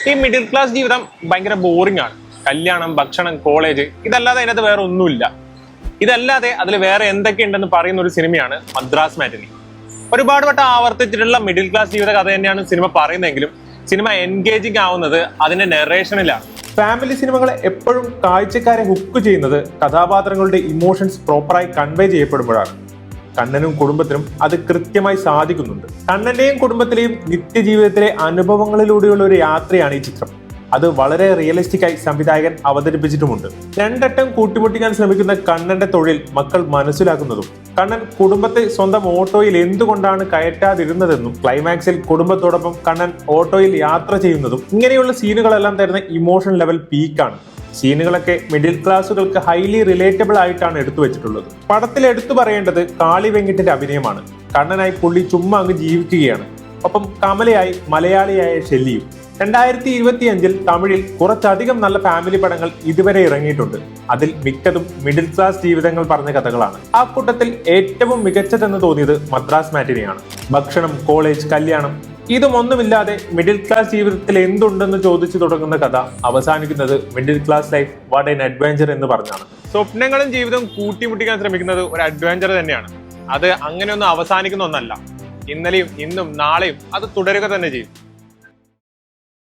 ഈ middle class ജീവിതം ഭയങ്കര ബോറിംഗ് ആണ്. കല്യാണം, ഭക്ഷണം, കോളേജ്, ഇതല്ലാതെ അതിനകത്ത് വേറെ ഒന്നുമില്ല. ഇതല്ലാതെ അതിൽ വേറെ എന്തൊക്കെയുണ്ടെന്ന് പറയുന്ന ഒരു സിനിമയാണ് മദ്രാസ് മാറ്റിനി. ഒരുപാട് വട്ടം ആവർത്തിച്ചിട്ടുള്ള മിഡിൽ ക്ലാസ് ജീവിത കഥ തന്നെയാണ് സിനിമ പറയുന്നതെങ്കിലും സിനിമ എൻഗേജിങ് ആവുന്നത് അതിന്റെ നെറേഷനിലാണ്. ഫാമിലി സിനിമകൾ എപ്പോഴും കാഴ്ചക്കാരെ ഹുക്ക് ചെയ്യുന്നത് കഥാപാത്രങ്ങളുടെ ഇമോഷൻസ് പ്രോപ്പറായി കൺവേ ചെയ്യപ്പെടുമ്പോഴാണ്. കണ്ണനും കുടുംബത്തിനും അത് കൃത്യമായി സാധിക്കുന്നുണ്ട്. കണ്ണന്റെയും കുടുംബത്തിലെയും നിത്യജീവിതത്തിലെ അനുഭവങ്ങളിലൂടെയുള്ള ഒരു യാത്രയാണ് ഈ ചിത്രം. അത് വളരെ റിയലിസ്റ്റിക് ആയി സംവിധായകൻ അവതരിപ്പിച്ചിട്ടുമുണ്ട്. രണ്ടറ്റം കൂട്ടിമുട്ടിക്കാൻ ശ്രമിക്കുന്ന കണ്ണന്റെ തൊഴിൽ മക്കൾ മനസ്സിലാക്കുന്നതും കണ്ണൻ കുടുംബത്തെ സ്വന്തം ഓട്ടോയിൽ എന്തുകൊണ്ടാണ് കയറ്റാതിരുന്നതെന്നും ക്ലൈമാക്സിൽ കുടുംബത്തോടൊപ്പം കണ്ണൻ ഓട്ടോയിൽ യാത്ര ചെയ്യുന്നതും ഇങ്ങനെയുള്ള സീനുകളെല്ലാം തരുന്ന ഇമോഷൻ ലെവൽ പീക്കാണ്. സീനുകളൊക്കെ മിഡിൽ ക്ലാസ്സുകൾക്ക് ഹൈലി റിലേറ്റബിൾ ആയിട്ടാണ് എടുത്തു വെച്ചിട്ടുള്ളത്. പടത്തിൽ എടുത്തു പറയേണ്ടത് കാളി വെങ്കിട്ടിന്റെ അഭിനയമാണ്. കണ്ണനായി പുള്ളി ചുമ്മാ അങ്ങ് ജീവിക്കുകയാണ്. ഒപ്പം കമലയായി മലയാളിയായ ഷെല്ലിയും. 2025 തമിഴിൽ കുറച്ചധികം നല്ല ഫാമിലി പടങ്ങൾ ഇതുവരെ ഇറങ്ങിയിട്ടുണ്ട്. അതിൽ മിക്കതും മിഡിൽ ക്ലാസ് ജീവിതങ്ങൾ പറഞ്ഞ കഥകളാണ്. ആ കൂട്ടത്തിൽ ഏറ്റവും മികച്ചതെന്ന് തോന്നിയത് മദ്രാസ് മാറ്റിനിയാണ്. ഭക്ഷണം, കോളേജ്, കല്യാണം ഇതുമൊന്നുമില്ലാതെ മിഡിൽ ക്ലാസ് ജീവിതത്തിൽ എന്തുണ്ടെന്ന് ചോദിച്ചു തുടങ്ങുന്ന കഥ അവസാനിക്കുന്നത് middle class life what an adventure എന്ന് പറഞ്ഞാണ്. സ്വപ്നങ്ങളും ജീവിതവും കൂട്ടിമുട്ടിക്കാൻ ശ്രമിക്കുന്നത് ഒരു അഡ്വഞ്ചർ തന്നെയാണ്. അത് അങ്ങനെയൊന്നും അവസാനിക്കുന്ന ഒന്നല്ല. ഇന്നലെയും ഇന്നും നാളെയും അത് തുടരുക തന്നെ ചെയ്യും.